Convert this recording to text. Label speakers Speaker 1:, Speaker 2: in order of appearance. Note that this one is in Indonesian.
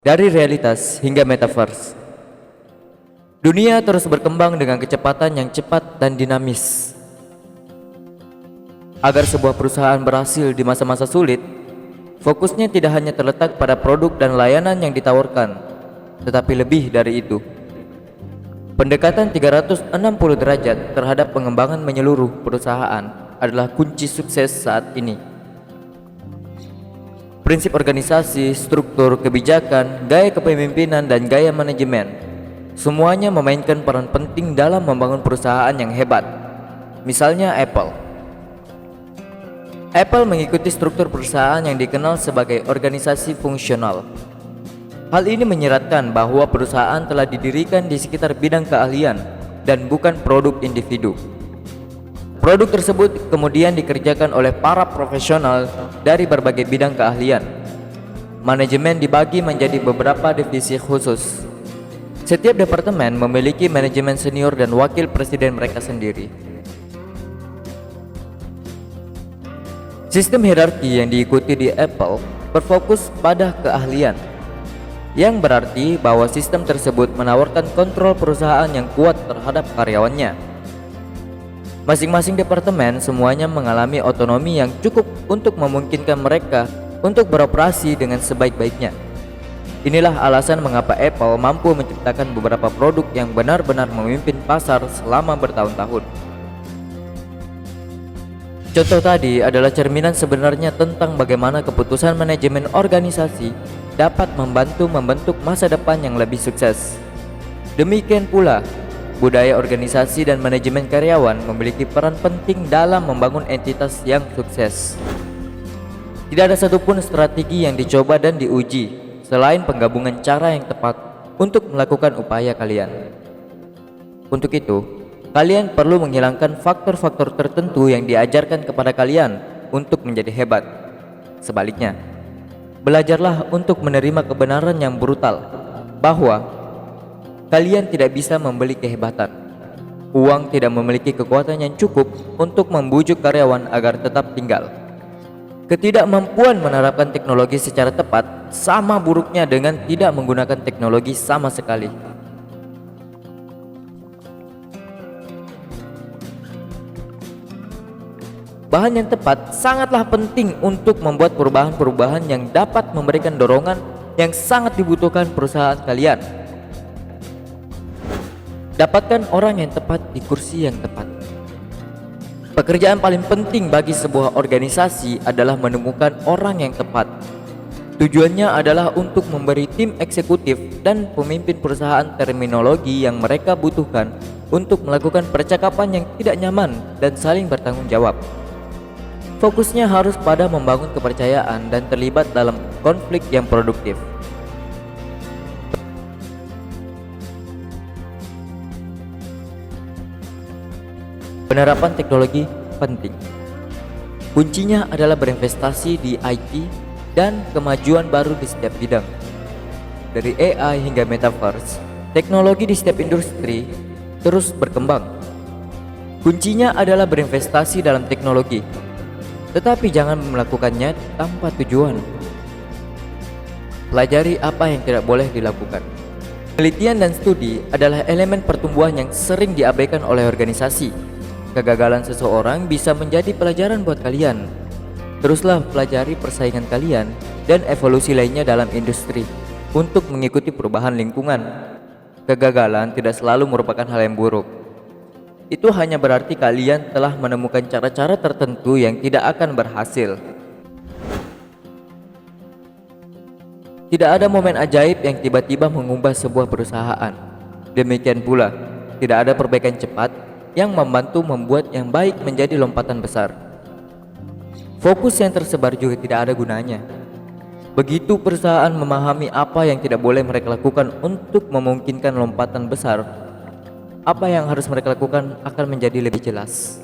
Speaker 1: Dari realitas hingga metaverse, dunia terus berkembang dengan kecepatan yang cepat dan dinamis. Agar sebuah perusahaan berhasil di masa-masa sulit, fokusnya tidak hanya terletak pada produk dan layanan yang ditawarkan, tetapi lebih dari itu. Pendekatan 360 derajat terhadap pengembangan menyeluruh perusahaan adalah kunci sukses saat ini. Prinsip organisasi, struktur kebijakan, gaya kepemimpinan, dan gaya manajemen, semuanya memainkan peran penting dalam membangun perusahaan yang hebat. Misalnya Apple. Apple mengikuti struktur perusahaan yang dikenal sebagai organisasi fungsional. Hal ini menyiratkan bahwa perusahaan telah didirikan di sekitar bidang keahlian dan bukan produk individu. Produk tersebut kemudian dikerjakan oleh para profesional dari berbagai bidang keahlian. Manajemen dibagi menjadi beberapa divisi khusus. Setiap departemen memiliki manajemen senior dan wakil presiden mereka sendiri. Sistem hierarki yang diikuti di Apple berfokus pada keahlian, yang berarti bahwa sistem tersebut menawarkan kontrol perusahaan yang kuat terhadap karyawannya. Masing-masing departemen semuanya mengalami otonomi yang cukup untuk memungkinkan mereka untuk beroperasi dengan sebaik-baiknya. Inilah alasan mengapa Apple mampu menciptakan beberapa produk yang benar-benar memimpin pasar selama bertahun-tahun. Contoh tadi adalah cerminan sebenarnya tentang bagaimana keputusan manajemen organisasi dapat membantu membentuk masa depan yang lebih sukses. Demikian pula, budaya organisasi dan manajemen karyawan memiliki peran penting dalam membangun entitas yang sukses. Tidak ada satupun strategi yang dicoba dan diuji selain penggabungan cara yang tepat untuk melakukan upaya kalian. Untuk itu, kalian perlu menghilangkan faktor-faktor tertentu yang diajarkan kepada kalian untuk menjadi hebat. Sebaliknya, belajarlah untuk menerima kebenaran yang brutal bahwa kalian tidak bisa membeli kehebatan. Uang tidak memiliki kekuatan yang cukup untuk membujuk karyawan agar tetap tinggal. Ketidakmampuan menerapkan teknologi secara tepat sama buruknya dengan tidak menggunakan teknologi sama sekali. Bahan yang tepat sangatlah penting untuk membuat perubahan-perubahan yang dapat memberikan dorongan yang sangat dibutuhkan perusahaan kalian. Dapatkan orang yang tepat di kursi yang tepat. Pekerjaan paling penting bagi sebuah organisasi adalah menemukan orang yang tepat. Tujuannya adalah untuk memberi tim eksekutif dan pemimpin perusahaan terminologi yang mereka butuhkan untuk melakukan percakapan yang tidak nyaman dan saling bertanggung jawab. Fokusnya harus pada membangun kepercayaan dan terlibat dalam konflik yang produktif. Penerapan teknologi penting. Kuncinya adalah berinvestasi di IT dan kemajuan baru di setiap bidang. Dari AI hingga metaverse, teknologi di setiap industri terus berkembang. Kuncinya adalah berinvestasi dalam teknologi, tetapi jangan melakukannya tanpa tujuan. Pelajari apa yang tidak boleh dilakukan. Penelitian dan studi adalah elemen pertumbuhan yang sering diabaikan oleh organisasi. Kegagalan seseorang bisa menjadi pelajaran buat kalian. Teruslah pelajari persaingan kalian dan evolusi lainnya dalam industri untuk mengikuti perubahan lingkungan. Kegagalan tidak selalu merupakan hal yang buruk. Itu hanya berarti kalian telah menemukan cara-cara tertentu yang tidak akan berhasil. Tidak ada momen ajaib yang tiba-tiba mengubah sebuah perusahaan. Demikian pula, tidak ada perbaikan cepat yang membantu membuat yang baik menjadi lompatan besar. Fokus yang tersebar juga tidak ada gunanya. Begitu perusahaan memahami apa yang tidak boleh mereka lakukan untuk memungkinkan lompatan besar, apa yang harus mereka lakukan akan menjadi lebih jelas.